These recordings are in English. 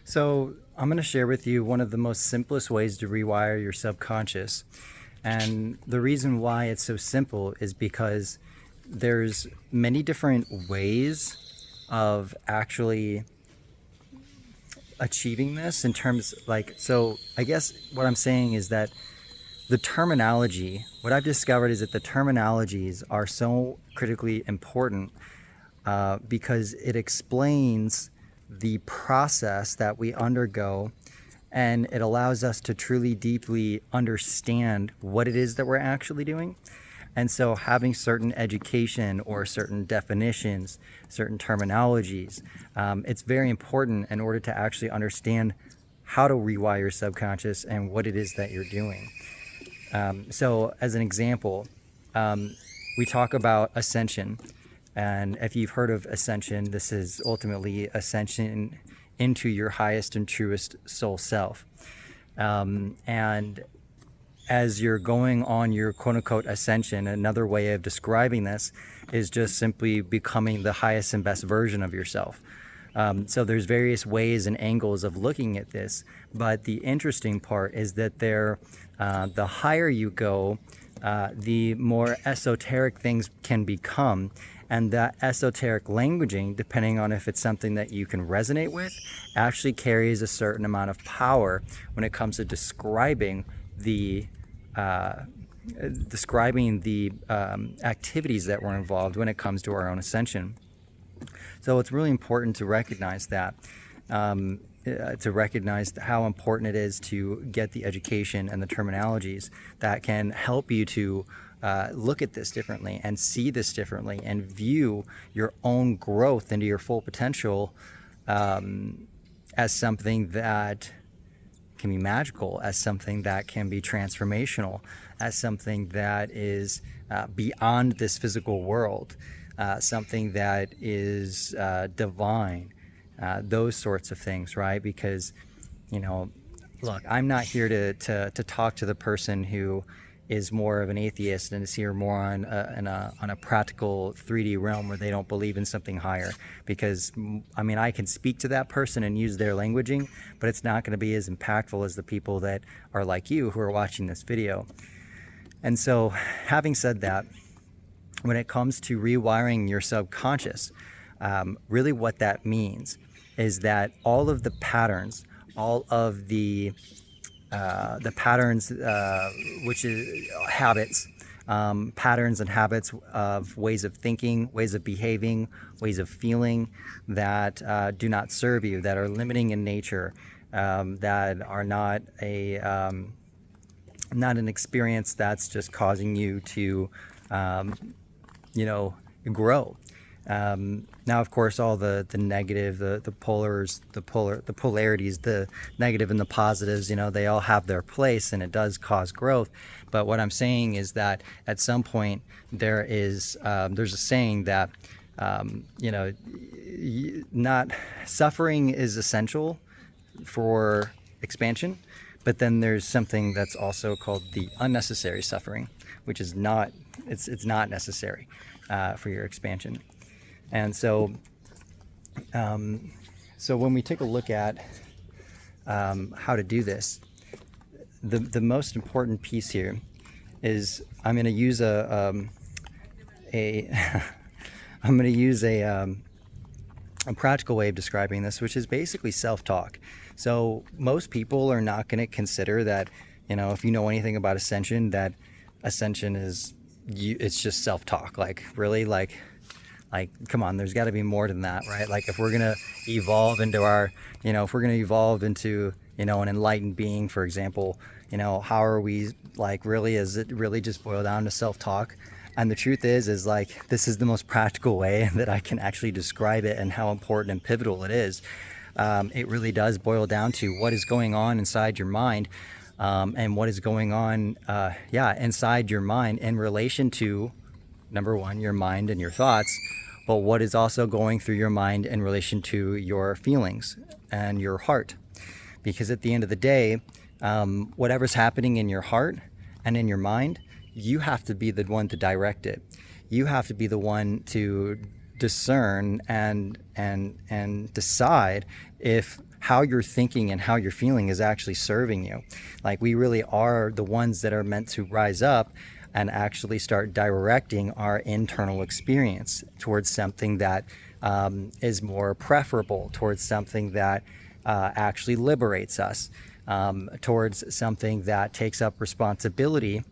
So, I'm going to share with you one of the most simplest ways to rewire your subconscious. And the reason why it's so simple is because there's many different ways of actually achieving this in terms so I guess what I'm saying is that the terminology, what I've discovered is that the terminologies are so critically important because it explains the process that we undergo, and it allows us to truly deeply understand what it is that we're actually doing. And so having certain education or certain definitions, certain terminologies, it's very important in order to actually understand how to rewire your subconscious and what it is that you're doing. So as an example, we talk about ascension. And if you've heard of ascension, this is ultimately ascension into your highest and truest soul self. And as you're going on your quote-unquote ascension, another way of describing this is just simply becoming the highest and best version of yourself. So there's various ways and angles of looking at this, but the interesting part is that the higher you go, the more esoteric things can become. And that esoteric languaging, depending on if it's something that you can resonate with, actually carries a certain amount of power when it comes to describing the activities that were involved when it comes to our own ascension. So it's really important to recognize that, to recognize how important it is to get the education and the terminologies that can help you to look at this differently and see this differently and view your own growth into your full potential as something that can be magical, as something that can be transformational, as something that is beyond this physical world, something that is divine, those sorts of things, right? Because, look, I'm not here to talk to the person who is more of an atheist and is here more on a practical 3D realm where they don't believe in something higher. Because, I can speak to that person and use their languaging, but it's not going to be as impactful as the people that are like you who are watching this video. And so, having said that, when it comes to rewiring your subconscious, really what that means is that all of the patterns, all of the patterns, which is habits, patterns and habits of ways of thinking, ways of behaving, ways of feeling that do not serve you, that are limiting in nature, that are not not an experience that's just causing you to, grow. Now, of course, all the negative, the polarities, the negative and the positives, they all have their place, and it does cause growth. But what I'm saying is that at some point there's a saying that, not suffering is essential for expansion, but then there's something that's also called the unnecessary suffering, which is not, it's not necessary for your expansion. And so, when we take a look at how to do this, the most important piece here is I'm going to use I'm going to use a practical way of describing this, which is basically self-talk. So most people are not going to consider that, if you know anything about Ascension, that Ascension is it's just self-talk. Like, really, like come on, there's got to be more than that, right? Like, if we're going to evolve into an enlightened being, for example, how are we, really, is it really just boil down to self-talk? And the truth is this is the most practical way that I can actually describe it and how important and pivotal it is. It really does boil down to what is going on inside your mind, and what is going on, inside your mind in relation to, number one, your mind and your thoughts, but what is also going through your mind in relation to your feelings and your heart. Because at the end of the day, whatever's happening in your heart and in your mind, you have to be the one to direct it. You have to be the one to discern and decide how you're thinking and how you're feeling is actually serving you. Like, we really are the ones that are meant to rise up and actually start directing our internal experience towards something that is more preferable, towards something that actually liberates us, towards something that takes up responsibility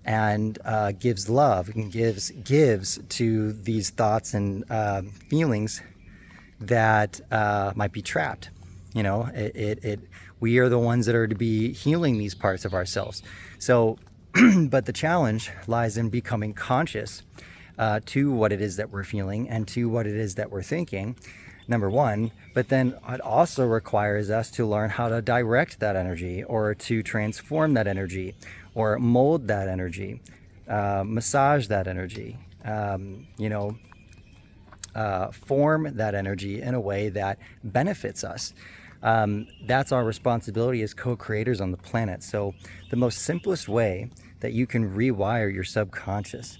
and gives love and gives to these thoughts and feelings that might be trapped. You know, we are the ones that are to be healing these parts of ourselves. So, but the challenge lies in becoming conscious to what it is that we're feeling and to what it is that we're thinking, number one. But then it also requires us to learn how to direct that energy, or to transform that energy, or mold that energy, massage that energy, form that energy in a way that benefits us. That's our responsibility as co-creators on the planet. So the most simplest way that you can rewire your subconscious,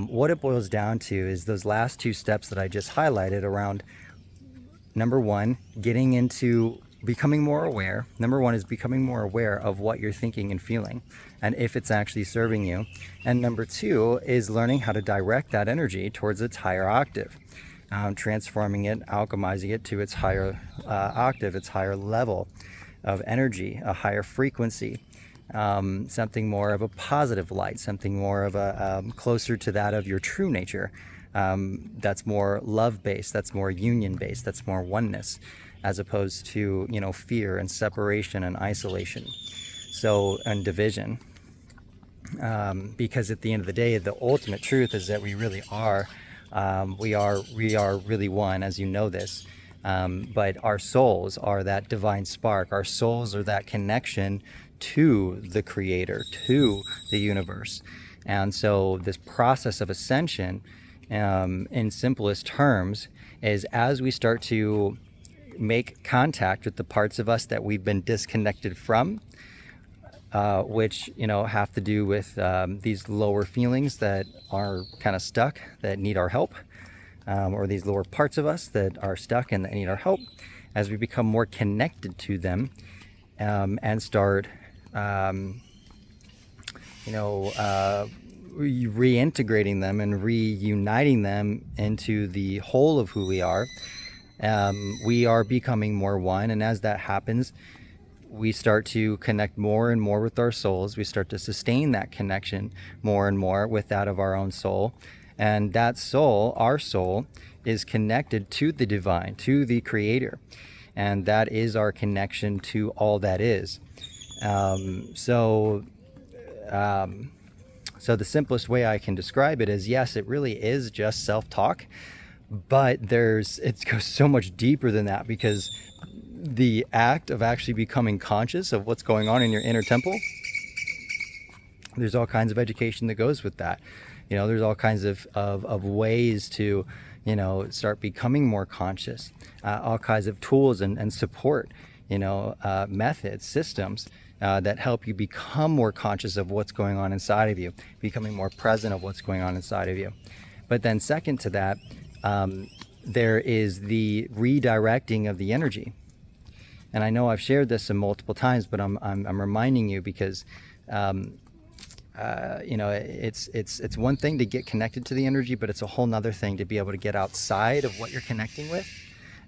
what it boils down to is those last two steps that I just highlighted around, number one, getting into becoming more aware. Number one is becoming more aware of what you're thinking and feeling, and if it's actually serving you. And number two is learning how to direct that energy towards its higher octave, transforming it, alchemizing it to its higher octave, its higher level of energy, a higher frequency, something more of a positive light, something more of a closer to that of your true nature. That's more love-based, that's more union-based, that's more oneness, as opposed to, fear and separation and isolation, and division. Because at the end of the day, the ultimate truth is that we really are, we are really one, as you know this. But our souls are that divine spark. Our souls are that connection to the Creator, to the universe. And so this process of ascension, in simplest terms, is as we start to make contact with the parts of us that we've been disconnected from, which have to do with these lower feelings that are kind of stuck, that need our help, or these lower parts of us that are stuck and that need our help. As we become more connected to them, and start reintegrating them and reuniting them into the whole of who we are becoming more one. And as that happens, we start to connect more and more with our souls. We start to sustain that connection more and more with that of our own soul. And that soul, our soul, is connected to the divine, to the Creator. And that is our connection to all that is. So the simplest way I can describe it is, yes, it really is just self-talk, but it goes so much deeper than that, because the act of actually becoming conscious of what's going on in your inner temple, there's all kinds of education that goes with that. There's all kinds of ways to, start becoming more conscious, all kinds of tools and support, methods, systems that help you become more conscious of what's going on inside of you, becoming more present of what's going on inside of you. But then second to that, there is the redirecting of the energy. And I know I've shared this multiple times, but I'm reminding you because it's one thing to get connected to the energy, but it's a whole nother thing to be able to get outside of what you're connecting with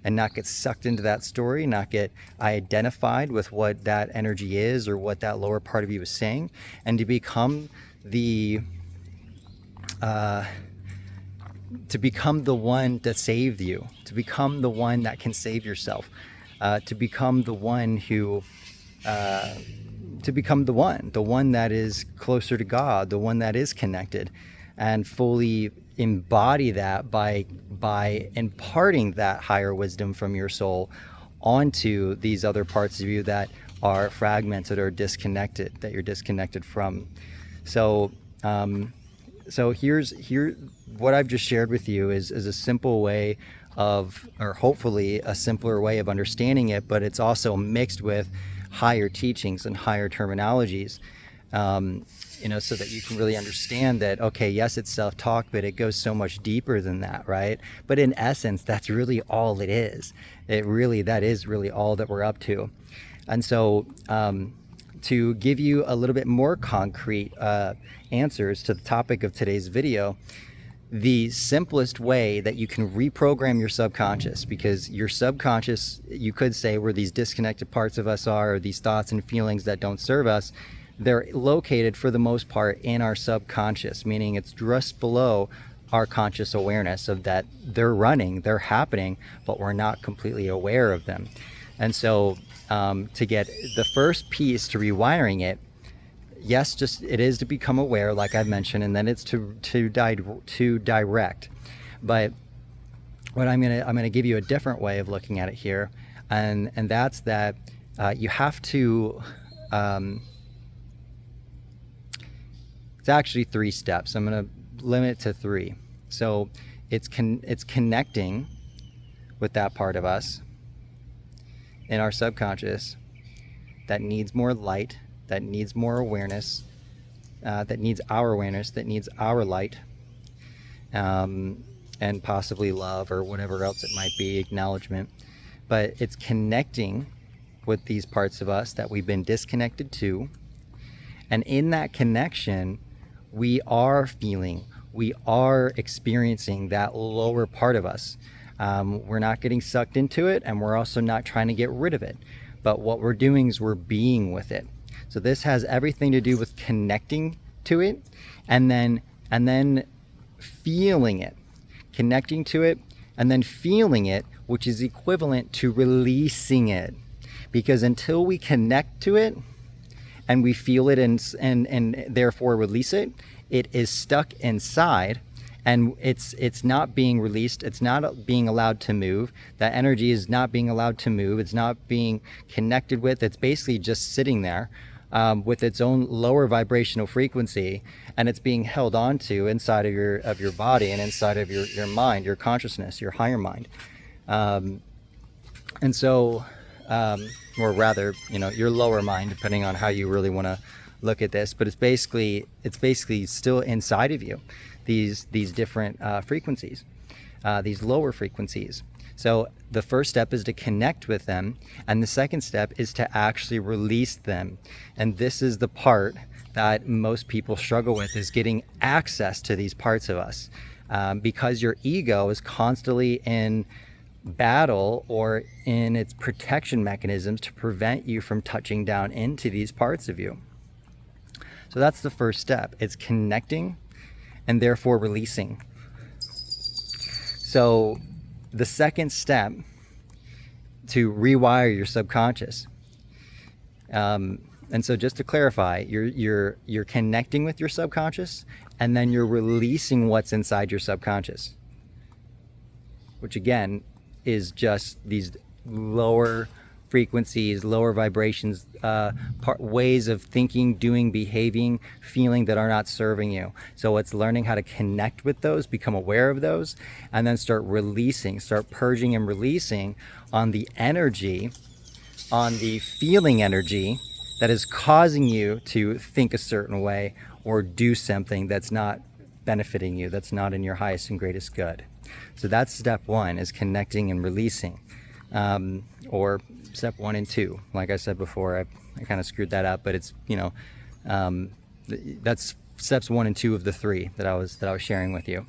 and not get sucked into that story, not get identified with what that energy is or what that lower part of you is saying, and to become the one that saved you, to become the one that can save yourself, to become the one who to become the one that is closer to God, the one that is connected, and fully embody that by imparting that higher wisdom from your soul onto these other parts of you that are fragmented or disconnected, that you're disconnected from. So here's what I've just shared with you is a simple way of, or hopefully a simpler way of understanding it, but it's also mixed with higher teachings and higher terminologies. So that you can really understand that, okay, yes, it's self-talk, but it goes so much deeper than that, right? But in essence, that's really all it is. That is really all that we're up to. And so to give you a little bit more concrete answers to the topic of today's video, the simplest way that you can reprogram your subconscious, because your subconscious, you could say, where these disconnected parts of us are, or these thoughts and feelings that don't serve us, they're located for the most part in our subconscious, meaning it's just below our conscious awareness of that they're happening, but we're not completely aware of them. And so to get the first piece to rewiring it, yes, it is to become aware, like I've mentioned, and then it's to direct. But what I'm gonna give you a different way of looking at it here, and that's that you have to. It's actually 3 steps. I'm gonna limit it to 3. So it's connecting with that part of us in our subconscious that needs more light, that needs more awareness, that needs our awareness, that needs our light, and possibly love or whatever else it might be, acknowledgement. But it's connecting with these parts of us that we've been disconnected to. And in that connection, we are feeling, we are experiencing that lower part of us. We're not getting sucked into it, and we're also not trying to get rid of it. But what we're doing is we're being with it. So this has everything to do with connecting to it, and then feeling it, connecting to it, and then feeling it, which is equivalent to releasing it. Because until we connect to it and we feel it and therefore release it, it is stuck inside, and it's not being released. It's not being allowed to move. That energy is not being allowed to move. It's not being connected with. It's basically just sitting there with its own lower vibrational frequency, and it's being held onto inside of your body and inside of your mind, your consciousness, your higher mind. And so, or rather, your lower mind, depending on how you really want to look at this, but it's basically still inside of you, these different frequencies, these lower frequencies. So the first step is to connect with them, and the second step is to actually release them. And this is the part that most people struggle with, is getting access to these parts of us, because your ego is constantly in battle or in its protection mechanisms to prevent you from touching down into these parts of you. So that's the first step. It's connecting and therefore releasing. So the second step to rewire your subconscious. And so just to clarify, you're connecting with your subconscious, and then you're releasing what's inside your subconscious, which again is just these lower frequencies, lower vibrations, ways of thinking, doing, behaving, feeling that are not serving you. So it's learning how to connect with those, become aware of those, and then start purging and releasing on the energy, on the feeling energy that is causing you to think a certain way or do something that's not benefiting you, that's not in your highest and greatest good. So that's step 1, is connecting and releasing. Or step 1 and 2. Like I said before, I kind of screwed that up, but it's, that's steps 1 and 2 of the 3 that I was sharing with you.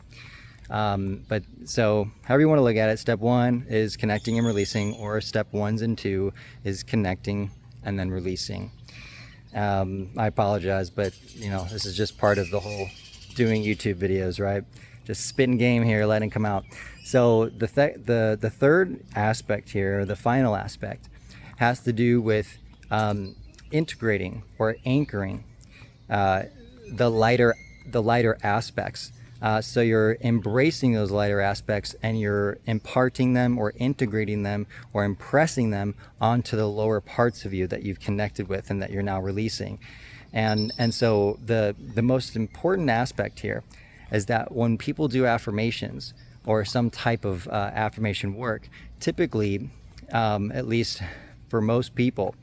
But so however you want to look at it, step 1 is connecting and releasing, or step 1 and 2 is connecting and then releasing. I apologize, but this is just part of the whole doing YouTube videos, right? Just spitting game here, letting come out. So the third aspect here, the final aspect, has to do with integrating or anchoring the lighter aspects. So you're embracing those lighter aspects, and you're imparting them or integrating them or impressing them onto the lower parts of you that you've connected with and that you're now releasing. And so the most important aspect here is that when people do affirmations or some type of affirmation work, typically, at least for most people,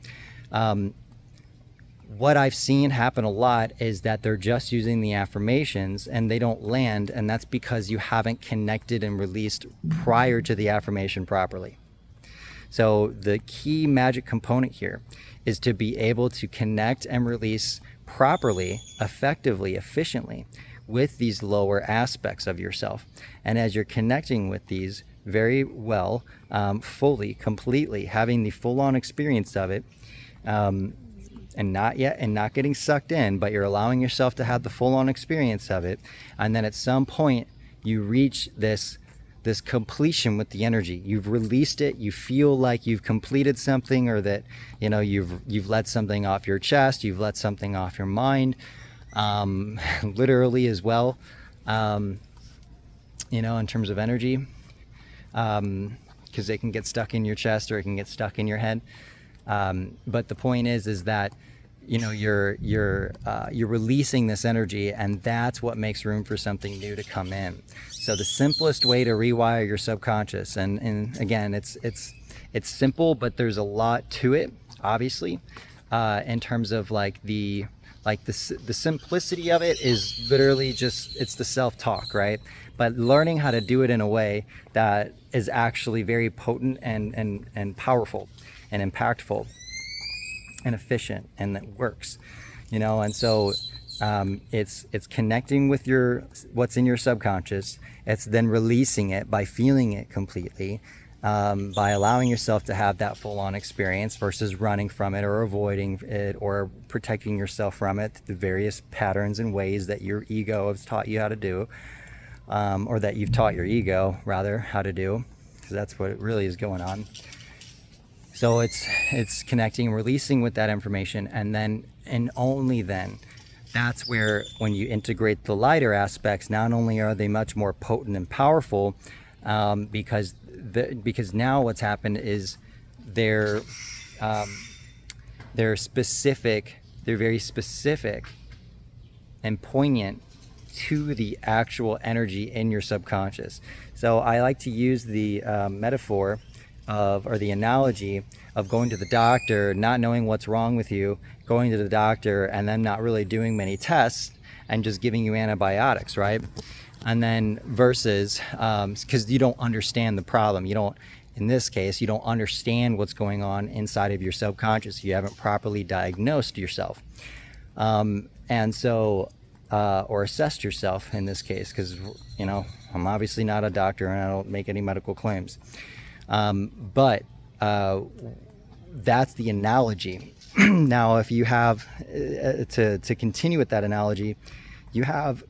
what I've seen happen a lot is that they're just using the affirmations and they don't land, and that's because you haven't connected and released prior to the affirmation properly. So the key magic component here is to be able to connect and release properly, effectively, efficiently with these lower aspects of yourself. And as you're connecting with these very well, fully, completely, having the full-on experience of it, and not getting sucked in, but you're allowing yourself to have the full-on experience of it, and then at some point you reach this completion with the energy. You've released it. You feel like you've completed something, or that you've let something off your chest. You've let something off your mind, literally as well. In terms of energy, because it can get stuck in your chest or it can get stuck in your head. But the point is that you're releasing this energy, and that's what makes room for something new to come in. So the simplest way to rewire your subconscious, and again, it's simple, but there's a lot to it, obviously, in terms of the simplicity of it is literally just, it's the self-talk, right? But learning how to do it in a way that is actually very potent and powerful and impactful and efficient, and that works, and so it's connecting with what's in your subconscious. It's then releasing it by feeling it completely, by allowing yourself to have that full-on experience versus running from it or avoiding it or protecting yourself from it, the various patterns and ways that your ego has taught you how to do, or that you've taught your ego rather how to do, because that's what really is going on. So it's connecting and releasing with that information, and then, and only then, that's where, when you integrate the lighter aspects, not only are they much more potent and powerful, because now what's happened is they're very specific and poignant to the actual energy in your subconscious. So I like to use the metaphor or the analogy of going to the doctor, not knowing what's wrong with you, going to the doctor and then not really doing many tests and just giving you antibiotics, right? And then versus, because you don't understand the problem. In this case, you don't understand what's going on inside of your subconscious. You haven't properly diagnosed yourself. And so, or assessed yourself in this case, because, I'm obviously not a doctor and I don't make any medical claims. But that's the analogy. Now, if you have, to continue with that analogy, you have,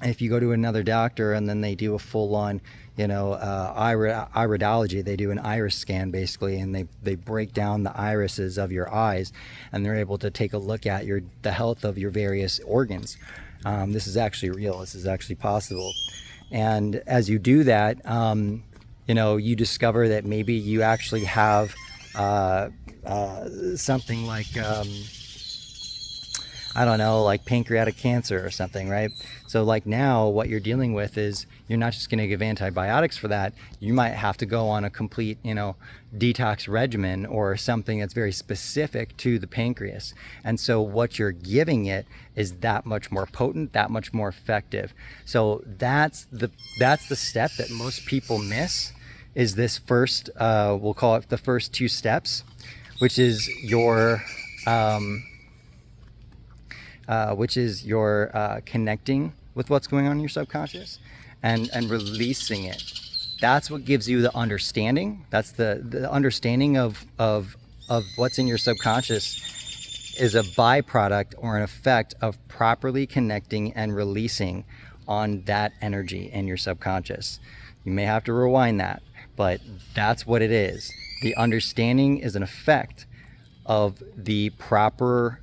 if you go to another doctor and then they do a full-on, iridology, they do an iris scan basically, and they break down the irises of your eyes, and they're able to take a look at the health of your various organs. This is actually real. This is actually possible. And as you do that, you discover that maybe you actually have something like, like pancreatic cancer or something, right? So now what you're dealing with is, you're not just going to give antibiotics for that. You might have to go on a complete, detox regimen or something that's very specific to the pancreas. And so what you're giving it is that much more potent, that much more effective. So that's the step that most people miss, is this first, we'll call it the first two steps, which is your connecting with what's going on in your subconscious and releasing it. That's what gives you the understanding. That's the understanding of what's in your subconscious is a byproduct or an effect of properly connecting and releasing on that energy in your subconscious. You may have to rewind that, but that's what it is. The understanding is an effect of the proper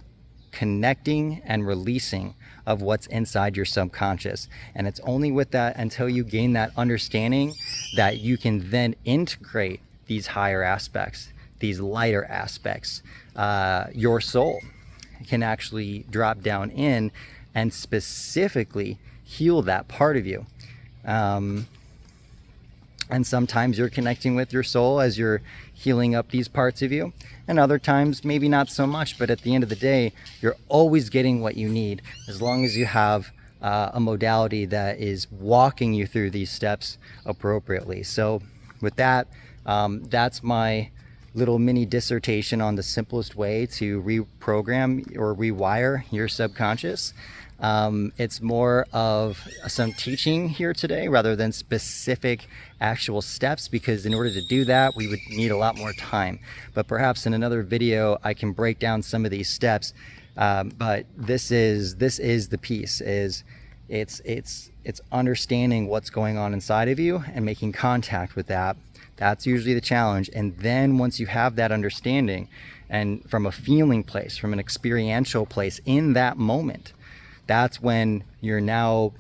connecting and releasing of what's inside your subconscious. And it's only with that, until you gain that understanding, that you can then integrate these higher aspects, these lighter aspects. Your soul can actually drop down in and specifically heal that part of you. And sometimes you're connecting with your soul as you're healing up these parts of you. And other times, maybe not so much. But at the end of the day, you're always getting what you need as long as you have a modality that is walking you through these steps appropriately. So with that, that's my little mini dissertation on the simplest way to reprogram or rewire your subconscious. It's more of some teaching here today rather than specific actual steps, because in order to do that, we would need a lot more time. But perhaps in another video, I can break down some of these steps. But this is the piece. It's understanding what's going on inside of you and making contact with that. That's usually the challenge. And then once you have that understanding, and from a feeling place, from an experiential place in that moment, that's when you're now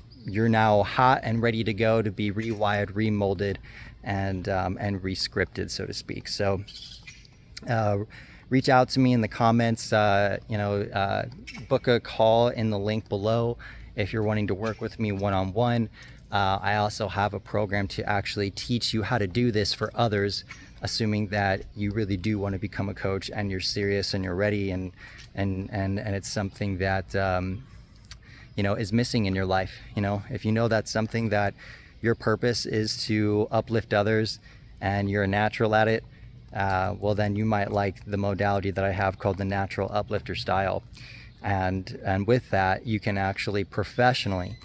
hot and ready to go to be rewired, remolded, and rescripted, so to speak. So reach out to me in the comments, book a call in the link below if you're wanting to work with me one-on-one. I also have a program to actually teach you how to do this for others, assuming that you really do want to become a coach and you're serious and you're ready, and it's something that is missing in your life. If you know that's something that your purpose is to uplift others and you're a natural at it, well, then you might like the modality that I have called the Natural Uplifter Style. And with that, you can actually professionally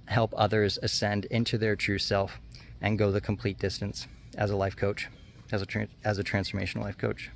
help others ascend into their true self and go the complete distance as a life coach, as a transformational life coach.